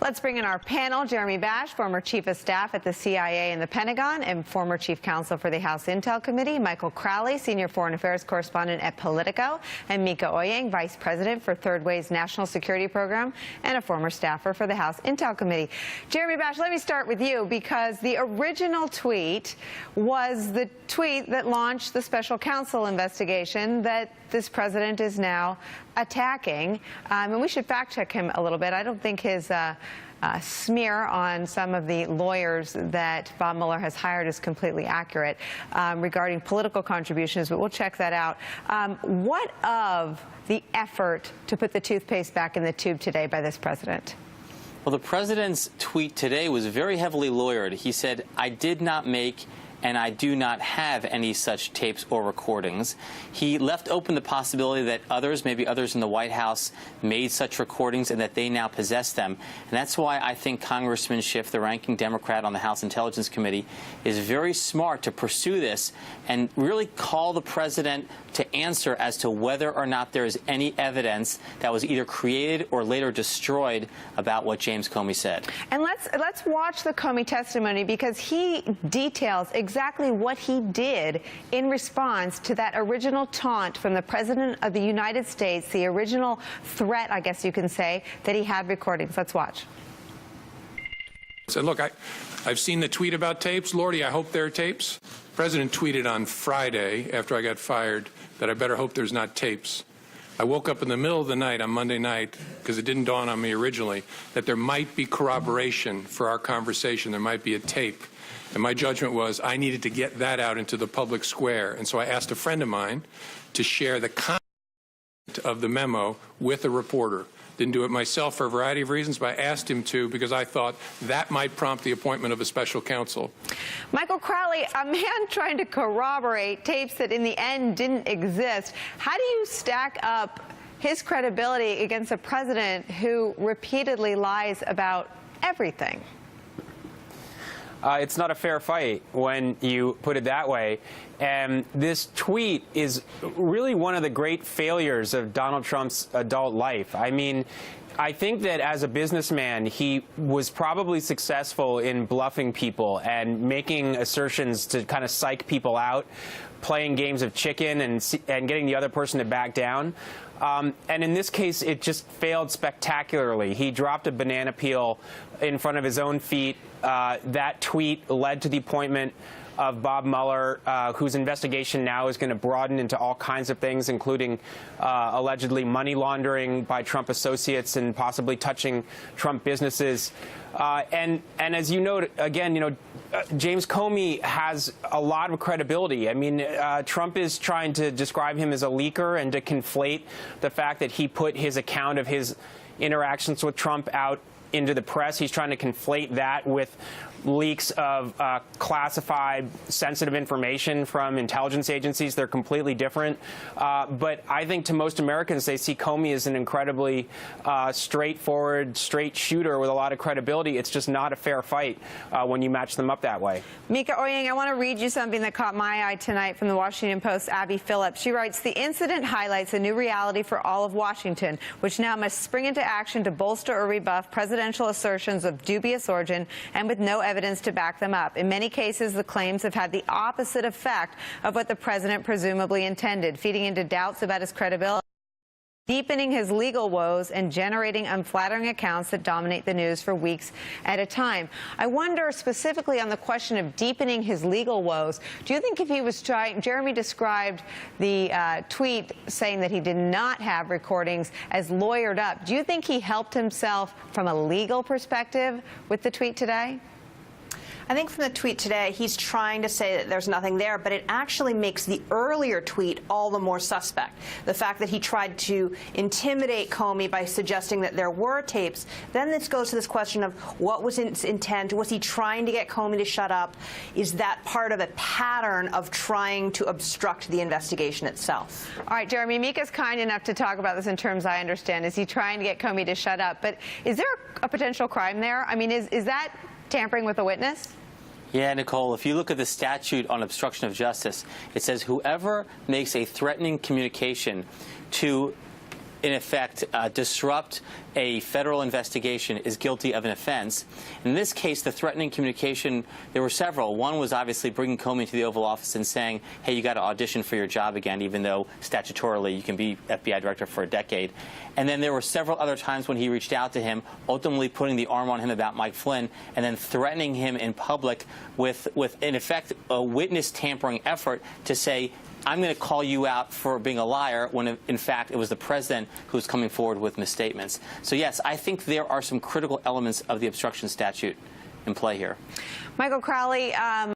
Let's bring in our panel. Jeremy Bash, former chief of staff at the CIA and the Pentagon and former chief counsel for the House Intel Committee. Michael Crowley, senior foreign affairs correspondent at Politico. And Mika Oyang, vice president for Third Way's National Security Program and a former staffer for the House Intel Committee. Jeremy Bash, let me start with you because the original tweet was the tweet that launched the special counsel investigation that this president is now attacking. And we should fact check him a little bit. I don't think his smear on some of the lawyers that Bob Mueller has hired is completely accurate regarding political contributions, but we'll check that out. What of the effort to put the toothpaste back in the tube today by this president? Well, the president's tweet today was very heavily lawyered. He said, "I did not make and I do not have any such tapes or recordings." He left open the possibility that others, maybe others in the White House, made such recordings and that they now possess them. And that's why I think Congressman Schiff, the ranking Democrat on the House Intelligence Committee, is very smart to pursue this and really call the president to answer as to whether or not there is any evidence that was either created or later destroyed about what James Comey said. And let's watch the Comey testimony because he details exactly what he did in response to that original taunt from the President of the United States, the original threat, I guess you can say, that he had recordings. Let's watch. So look, I've seen the tweet about tapes. Lordy, I hope there are tapes. The President tweeted on Friday after I got fired that I better hope there's not tapes. I woke up in the middle of the night on Monday night, because it didn't dawn on me originally, that there might be corroboration for our conversation. There might be a tape. And my judgment was I needed to get that out into the public square. And so I asked a friend of mine to share the content of the memo with a reporter. Didn't do it myself for a variety of reasons, but I asked him to because I thought that might prompt the appointment of a special counsel. Michael Crowley, a man trying to corroborate tapes that in the end didn't exist. How do you stack up his credibility against a president who repeatedly lies about everything? It's not a fair fight when you put it that way. And this tweet is really one of the great failures of Donald Trump's adult life. I mean, I think that as a businessman, he was probably successful in bluffing people and making assertions to kind of psych people out, playing games of chicken and getting the other person to back down. And in this case, it just failed spectacularly. He dropped a banana peel in front of his own feet. That tweet led to the appointment of Bob Mueller, whose investigation now is going to broaden into all kinds of things, including allegedly money laundering by Trump associates and possibly touching Trump businesses. And as you note, again, James Comey has a lot of credibility. I mean, Trump is trying to describe him as a leaker and to conflate the fact that he put his account of his interactions with Trump out into the press. He's trying to conflate that with leaks of classified, sensitive information from intelligence agencies. They're completely different. But I think to most Americans, they see Comey as an incredibly straightforward, straight shooter with a lot of credibility. It's just not a fair fight when you match them up that way. Mika Oyang, I want to read you something that caught my eye tonight from the Washington Post's Abby Phillips. She writes, "The incident highlights a new reality for all of Washington, which now must spring into action to bolster or rebuff presidential assertions of dubious origin and with no evidence to back them up. In many cases, the claims have had the opposite effect of what the president presumably intended, feeding into doubts about his credibility, deepening his legal woes, and generating unflattering accounts that dominate the news for weeks at a time." I wonder specifically on the question of deepening his legal woes, do you think if he was trying, Jeremy described the tweet saying that he did not have recordings as lawyered up. Do you think he helped himself from a legal perspective with the tweet today? I think from the tweet today, he's trying to say that there's nothing there, but it actually makes the earlier tweet all the more suspect. The fact that he tried to intimidate Comey by suggesting that there were tapes. Then this goes to this question of what was his intent? Was he trying to get Comey to shut up? Is that part of a pattern of trying to obstruct the investigation itself? All right, Jeremy, Mika's kind enough to talk about this in terms I understand. Is he trying to get Comey to shut up? But is there a potential crime there? I mean, is that tampering with a witness? Yeah, Nicole, if you look at the statute on obstruction of justice, it says whoever makes a threatening communication to in effect, disrupt a federal investigation is guilty of an offense. In this case, the threatening communication, there were several. One was obviously bringing Comey to the Oval Office and saying, hey, you got to audition for your job again, even though statutorily you can be FBI director for a decade. And then there were several other times when he reached out to him, ultimately putting the arm on him about Mike Flynn, and then threatening him in public with in effect, a witness tampering effort to say, I'm going to call you out for being a liar, when in fact it was the president who was coming forward with misstatements. So yes, I think there are some critical elements of the obstruction statute in play here. Michael Crowley.